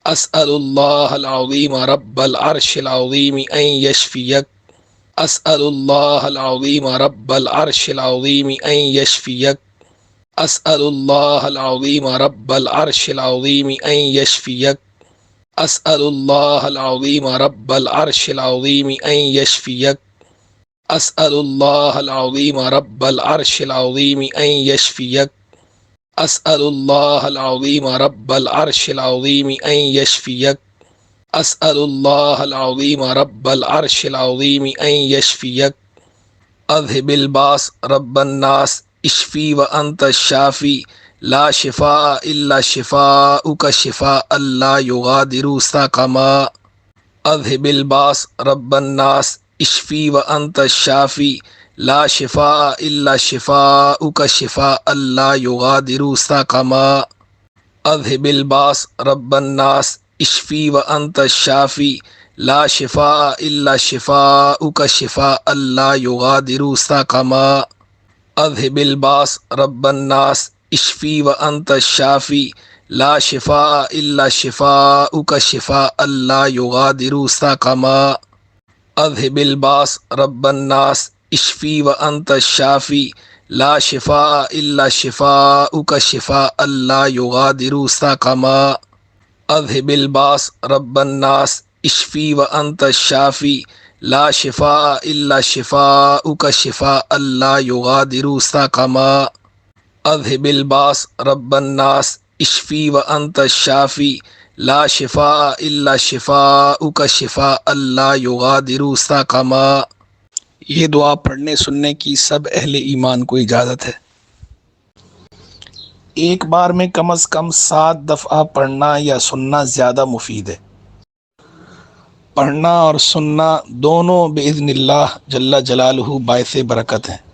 أسأل الله العظيم رب العرش العظيم أن يشفيك. أسأل الله العظيم رب العرش العظيم أن يشفيك. أسأل الله العظيم رب العرش العظيم أن يشفيك. أسأل الله العظيم رب العرش العظيم أن يشفيك. أسأل الله العظيم رب العرش العظيم أن يشفيك. أسأل الله العظيم رب العرش العظيم أن يشفيك. أسأل الله العظيم رب العرش العظيم أن يشفيك. أذهب الباس رب الناس اشفي وأنت الشافي لا شفاء إلا شفاؤك شفاء لا يغادر سقما. أذهب الباس رب الناس اشفي وأنت الشافي لا شفاء إلا شفاؤك شفاء لا يغادر سقما. أذهب الباس رب الناس اشفي وأنت الشافي لا شفاء إلا شفاؤك شفاء لا يغادر سقما. أذهب الباس رب الناس اشفي وأنت الشافي لا شفاء إلا شفاؤك شفاء لا يغادر سقما. أذهب الباس رب الناس اشفي وأنت الشافي لا شفاء إلا شفاؤك شفاء لا يغادر سقما. أذهب الباس رب الناس اشفي وأنت الشافي لا شفاء إلا شفاؤك شفاء لا يغادر سقما. أذهب الباس رب الناس اشفي وأنت الشافي لا شفاء إلا شفاؤك شفاء لا يغادر سقما۔ یہ دعا پڑھنے سننے کی سب اہل ایمان کو اجازت ہے۔ ایک بار میں کم از کم 7 دفعہ پڑھنا یا سننا زیادہ مفید ہے۔ پڑھنا اور سننا دونوں بإذن اللہ جل جلالہ باعث برکت ہیں۔